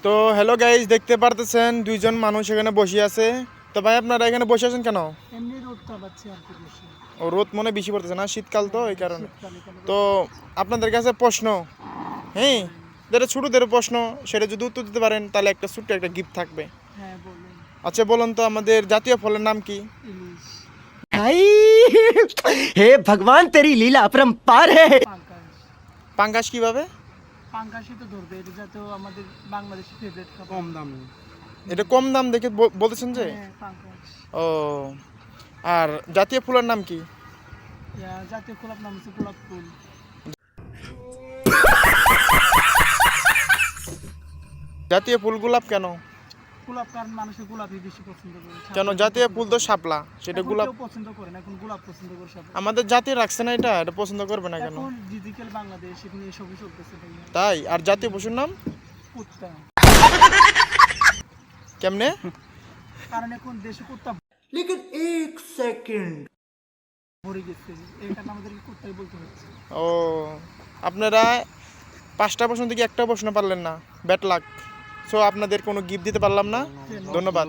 তো hello guys, দেখতে পারতেছেন দুইজন মানুষ এখানে বসে আছে। তো ভাই আপনারা এখানে বসে আছেন কেন? এমনি রোদটা পাচ্ছি আর কি বেশি। ও রোদ মনে বেশি পড়তেছে না, শীতকাল তো এই কারণে। শীতকালে কেন তো আপনাদের কাছে প্রশ্ন, হ্যাঁ যেটা ছোটোদের প্রশ্ন, সেটা যদি উত্তর দিতে পারেন তাহলে একটা ছোট্ট একটা গিফট থাকবে। হ্যাঁ বলুন। আচ্ছা বলুন তো, আমাদের জাতীয় ফলের নাম কি? ইলিশ। भाई हे भगवान तेरी लीला अपरंपार है। পাঙ্কাশ। পাঙ্গাস কিভাবে? পাঙ্কাশই তো ধরবে, এটা যাতে আমাদের বাংলাদেশের ফেভারিট খাবার। কম দামে। এটা কম দাম দেখে বলতেছেন যে? হ্যাঁ পাঙ্কাশ। ও, আর জাতীয় ফুলের নাম কি? জাতীয় গোলাপ নাম হচ্ছে গোলাপ ফুল। জাতীয় ফুল গোলাপ কেন? গোলাপ কারণ মানুষের গোলাপই বেশি পছন্দ করে। কেন? জাতীয় ফুল তো শাপলা, সেটা এখন গোলাপ। কেউ পছন্দ করে না, এখন গোলাপ পছন্দ করে সবাই। আমাদের জাতি রাখছে না, এটা পছন্দ করবে না কেন? এখন ডিজিটাল বাংলাদেশ, এখানে এসবই চলতেছে ভাইয়া। তাই? আর জাতীয় পশুর নাম কুত্তা। কেমনে? কারণ এখন দেশে কুত্তা लेकिन एक सेकंड ভরে গেছে, এই কারণে আমাদেরকে কুত্তাই বলতে হচ্ছে। ও, আপনারা 5টা প্রশ্ন থেকে একটা প্রশ্ন পারলেন না, ব্যাড লাক। সো আপনাদের কোনো গিফট দিতে পারলাম না, ধন্যবাদ।